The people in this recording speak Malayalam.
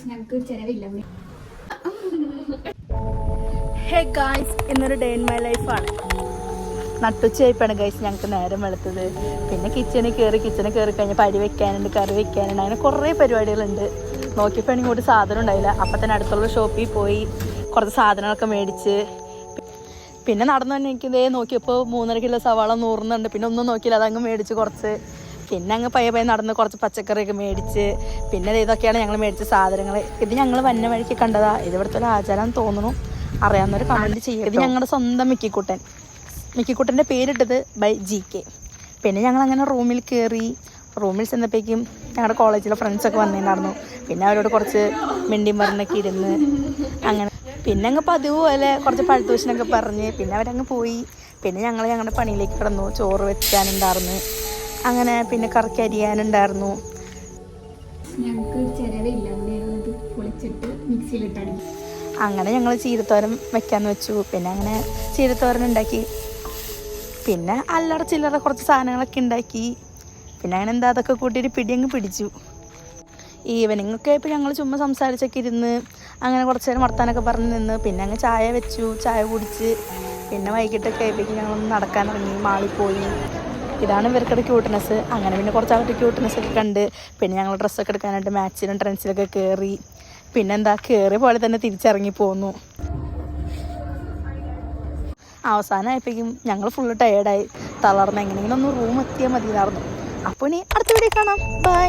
ഞങ്ങൾക്ക് ചെലവില്ല. ഹേ ഗായ്സ്, ഇന്നൊരു ഡേ ഇൻ മൈ ലൈഫാണ്. നട്ടുച്ചയായിപ്പാണ് ഗൈസ് ഞങ്ങൾക്ക് നേരം വെളുത്തത്. പിന്നെ കിച്ചണിൽ കയറി കഴിഞ്ഞപ്പോൾ അരി വെക്കാനുണ്ട്, കറി വെക്കാനുണ്ട്, അങ്ങനെ കുറേ പരിപാടികളുണ്ട്. നോക്കിയപ്പോൾ ഇങ്ങോട്ട് സാധനം ഉണ്ടായില്ല. അപ്പം തന്നെ അടുത്തുള്ള ഷോപ്പിൽ പോയി കുറച്ച് സാധനങ്ങളൊക്കെ മേടിച്ച് പിന്നെ നടന്നു തന്നെ എനിക്കിതേ നോക്കിയപ്പോൾ 3.5 കിലോ സവാള നൂറുന്നുണ്ട്. പിന്നെ ഒന്നും നോക്കിയില്ല, അതങ്ങ് മേടിച്ച് കുറച്ച്. പിന്നെ അങ്ങ് പയ്യെ നടന്ന് കുറച്ച് പച്ചക്കറിയൊക്കെ മേടിച്ച്. പിന്നെ ഇതൊക്കെയാണ് ഞങ്ങൾ മേടിച്ച സാധനങ്ങൾ. ഇത് ഞങ്ങൾ വന്ന വഴിക്ക് കണ്ടതാ. ഇത് ഇവിടുത്തെ ഒരു ആചാരം തോന്നുന്നു. അറിയാവുന്നവർ കമൻറ്റ് ചെയ്യും. ഇത് ഞങ്ങളുടെ സ്വന്തം മിക്കിക്കുട്ടൻ്റെ പേരിട്ടത് ബൈ GK. പിന്നെ ഞങ്ങളങ്ങനെ റൂമിൽ കയറി. റൂമിൽ ചെന്നപ്പോഴേക്കും ഞങ്ങളുടെ കോളേജിലെ ഫ്രണ്ട്സൊക്കെ വന്നിട്ടുണ്ടായിരുന്നു. പിന്നെ അവരോട് കുറച്ച് മിണ്ടിയും പറഞ്ഞൊക്കെ ഇരുന്ന് അങ്ങനെ പിന്നെ അങ്ങ് പതിവ് പോലെ കുറച്ച് പഴുത്തൂഷനൊക്കെ പറഞ്ഞ് പിന്നെ അവരങ്ങ് പോയി. പിന്നെ ഞങ്ങൾ ഞങ്ങളുടെ പണിയിലേക്ക് കിടന്നു. ചോറ് വെക്കാനുണ്ടായിരുന്നു, അങ്ങനെ പിന്നെ കറിക്ക് അരിയാനുണ്ടായിരുന്നു. ഞങ്ങൾക്ക് ചെലവില്ല, ഞങ്ങളത് പൊളിച്ചിട്ട് മിക്സിയിലിട്ടടി. അങ്ങനെ ഞങ്ങൾ ചീരത്തോരൻ വെക്കാമെന്ന് വെച്ചു. പിന്നെ അങ്ങനെ ചീരത്തോരൻ ഉണ്ടാക്കി. പിന്നെ അല്ലറ ചില്ലറ കുറച്ച് സാധനങ്ങളൊക്കെ ഉണ്ടാക്കി. പിന്നെ അങ്ങനെ എന്താ അതൊക്കെ കൂട്ടിയിട്ട് പിടിയങ്ങ് പിടിച്ചു. ഈവനിങ്ങൊക്കെ ഇപ്പോൾ ഞങ്ങൾ ചുമ്മാ സംസാരിച്ചൊക്കെ ഇരുന്ന് അങ്ങനെ കുറച്ച് നേരം വർത്താനൊക്കെ പറഞ്ഞ് നിന്ന്. പിന്നെ അങ്ങ് ചായ വെച്ചു, ചായ കുടിച്ച്. പിന്നെ വൈകിട്ടൊക്കെ ആയപ്പോഴേക്കും ഞങ്ങളൊന്ന് നടക്കാനിറങ്ങി, മാളിൽ പോയി. ഇതാണ് ഇവർക്കുടെ ക്യൂട്ട്നെസ്. അങ്ങനെ പിന്നെ കുറച്ച് അവരുടെ ക്യൂട്ട്നെസ്സൊക്കെ കണ്ട് പിന്നെ ഞങ്ങൾ ഡ്രസ്സൊക്കെ എടുക്കാനായിട്ട് മാച്ചിലും ട്രെൻഡ്സിലൊക്കെ കയറി. പിന്നെന്താ കയറിയ പോലെ തന്നെ തിരിച്ചിറങ്ങി പോന്നു. അവസാനമായപ്പോഴേക്കും ഞങ്ങൾ ഫുള്ള് ടയേർഡായി, തളർന്ന്. എങ്ങനെയെങ്കിലും ഒന്ന് റൂം എത്തിയാൽ മതിയായിരുന്നു. അപ്പോൾ ഇനി അടുത്ത വീഡിയോ കാണാം. ബൈ.